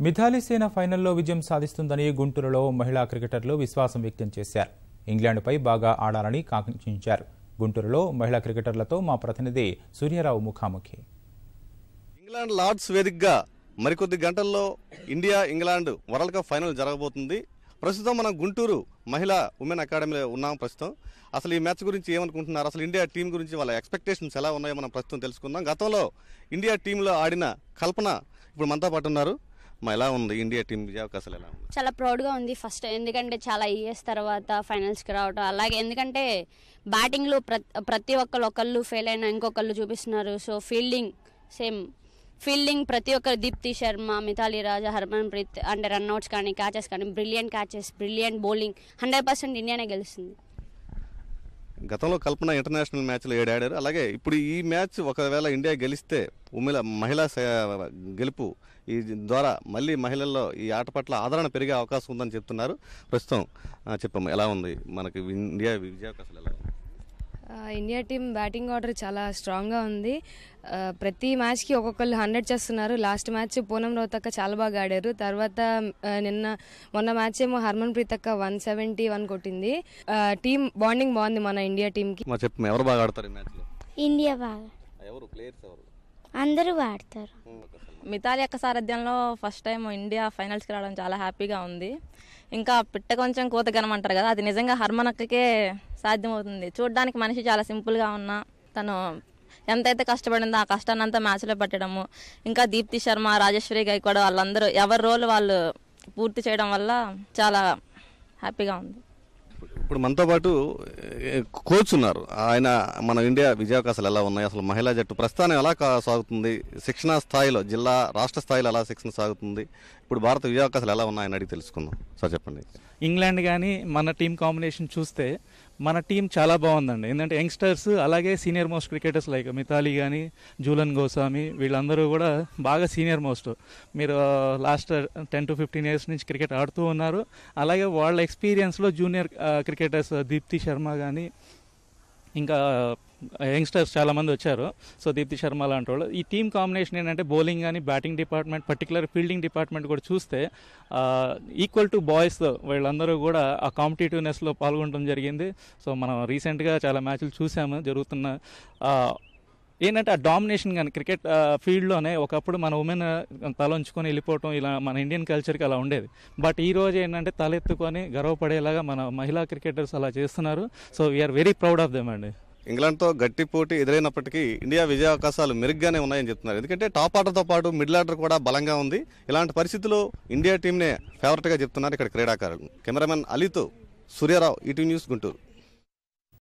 మిథాలీ సేన ఫైనల్లో విజయం సాధిస్తుందని గుంటూరులో మహిళా క్రికెటర్లు విశ్వాసం వ్యక్తం చేశారు. ఇంగ్లాండ్పై బాగా ఆడాలని కాంక్షించారు. గుంటూరులో మహిళా క్రికెటర్లతో మా ప్రతినిధి సూర్యారావు ముఖాముఖి. ఇంగ్లాండ్ లార్డ్స్ వేదికగా మరికొద్ది గంటల్లో India England world cup final జరగబోతుంది. ప్రస్తుతం మనం గుంటూరు మహిళా ఉమెన్ అకాడమీలో ఉన్నాం. ప్రస్తుతం అసలు ఈ మ్యాచ్ గురించి ఏమనుకుంటున్నారు, అసలు ఇండియా టీం గురించి వాళ్ళ ఎక్స్పెక్టేషన్స్ ఎలా ఉన్నాయో మనం ప్రస్తుతం తెలుసుకుందాం. గతంలో ఇండియా టీంలో ఆడిన కల్పన ఇప్పుడు మనతో పాటు ఉన్నారు. ఎలా ఉంది ఇండియా టీం విజయ అవకాశాలు ఎలా ఉంది? చాలా ప్రౌడ్గా ఉంది ఫస్ట్, ఎందుకంటే చాలా ఇయర్స్ తర్వాత ఫైనల్స్కి రావడం. అలాగే ఎందుకంటే బ్యాటింగ్లో ప్రతి ఒకళ్ళు ఫెయిల్ అయినా ఇంకొకళ్ళు చూపిస్తున్నారు. సో ఫీల్డింగ్ ప్రతి ఒక్కరు, దీప్తి శర్మ, మిథాలీ రాజ్, హర్మన్ ప్రీత్ అంటే రన్అట్స్ కానీ క్యాచెస్ కానీ బ్రిలియంట్ క్యాచెస్, బ్రిలియంట్ బౌలింగ్, 100% ఇండియానే గెలుస్తుంది. గతంలో కల్పన ఇంటర్నేషనల్ మ్యాచ్లో 7 ఆడారు. అలాగే ఇప్పుడు ఈ మ్యాచ్ ఒకవేళ ఇండియా గెలిస్తే మహిళా గెలుపు ఈ ద్వారా మళ్ళీ మహిళల్లో ఈ ఆట పట్ల ఆదరణ పెరిగే అవకాశం ఉందని చెప్తున్నారు. ప్రస్తుతం చెప్పమ్మా, ఎలా ఉంది మనకి ఇండియా విజయ అవకాశాలు ఎలా ఉంది? ఇండియా టీం బ్యాటింగ్ ఆర్డర్ చాలా స్ట్రాంగ్గా ఉంది. ప్రతి మ్యాచ్కి ఒక్కొక్కళ్ళు 100 చేస్తున్నారు. లాస్ట్ మ్యాచ్ పూనం రౌతక్క చాలా బాగా ఆడారు. తర్వాత మొన్న మ్యాచ్ ఏమో హర్మన్ ప్రీత్ అక్క 171 కొట్టింది. టీం బాండింగ్ బాగుంది మన ఇండియా టీంకి. చెప్పు, ఎవరు బాగా ఆడతారు ఈ మ్యాచ్లో? ఇండియా బాగా, ఎవరు ప్లేయర్స్ ఎవరు? అందరూ ఆడతారు. మిథాలీ యొక్క సారథ్యంలో ఫస్ట్ టైం ఇండియా ఫైనల్స్కి రావడం చాలా హ్యాపీగా ఉంది. ఇంకా పిట్ట కొంచెం కూతగనమంటారు కదా, అది నిజంగా హర్మన్ అక్కకే సాధ్యమవుతుంది. చూడడానికి మనిషి చాలా సింపుల్గా ఉన్నా తను ఎంతైతే కష్టపడిందో ఆ కష్టాన్ని అంతా మ్యాచ్లో పెట్టడము, ఇంకా దీప్తి శర్మ, రాజేశ్వరి గైక్వాడ్ వాళ్ళందరూ ఎవరి రోల్ వాళ్ళు పూర్తి చేయడం వల్ల చాలా హ్యాపీగా ఉంది. ఇప్పుడు మనతో పాటు కోచ్ ఉన్నారు. ఆయన మన ఇండియా విజయావకాశాలు ఎలా ఉన్నాయి, అసలు మహిళా జట్టు ప్రస్థానం ఎలా సాగుతుంది, శిక్షణ స్థాయిలో జిల్లా రాష్ట్ర స్థాయిలో ఎలా శిక్షణ సాగుతుంది, ఇప్పుడు భారత విజయావకాశాలు ఎలా ఉన్నాయని అడిగి తెలుసుకుందాం. సార్ చెప్పండి. ఇంగ్లాండ్ కానీ మన టీం కాంబినేషన్ చూస్తే మన టీం చాలా బాగుందండి. ఎందుకంటే యంగ్స్టర్స్ అలాగే senior most cricketers like Mithali కానీ, జూలన్ గోస్వామి, వీళ్ళందరూ కూడా బాగా సీనియర్ మోస్ట్. మీరు లాస్ట్ 10 to 15 years నుంచి క్రికెట్ ఆడుతూ ఉన్నారు. అలాగే వాళ్ళ ఎక్స్పీరియన్స్లో జూనియర్ క్రికెటర్స్ దీప్తి శర్మ కానీ ఇంకా యంగ్స్టర్స్ చాలామంది వచ్చారు. సో దీప్తి శర్మ లాంటి వాళ్ళు. ఈ టీం కాంబినేషన్ ఏంటంటే బౌలింగ్ కానీ batting department, particular fielding department కూడా చూస్తే ఈక్వల్ టు బాయ్స్ వీళ్ళందరూ కూడా ఆ కాంపిటేటివ్నెస్లో పాల్గొనడం జరిగింది. సో మనం రీసెంట్గా చాలా మ్యాచ్లు చూసాము జరుగుతున్న. ఏంటంటే ఆ డామినేషన్ కానీ క్రికెట్ ఫీల్డ్లోనే ఒకప్పుడు మన ఉమెన్ తలంచుకొని వెళ్ళిపోవటం, ఇలా మన ఇండియన్ కల్చర్కి అలా ఉండేది. బట్ ఈ రోజు ఏంటంటే తలెత్తుకొని గర్వపడేలాగా మన మహిళా క్రికెటర్స్ అలా చేస్తున్నారు. So we're very proud of them అండి. ఇంగ్లాండ్తో గట్టి పోటీ ఎదురైనప్పటికీ ఇండియా విజయ అవకాశాలు మెరుగ్గానే ఉన్నాయని చెప్తున్నారు. ఎందుకంటే టాప్ ఆర్డర్తో పాటు మిడిల్ ఆర్డర్ కూడా బలంగా ఉంది. ఇలాంటి పరిస్థితుల్లో ఇండియా టీంనే ఫేవరెట్గా చెప్తున్నారు ఇక్కడ క్రీడాకారులు. కెమెరామెన్ అలీతో సూర్యారావు, ఈటీవీ న్యూస్, గుంటూరు.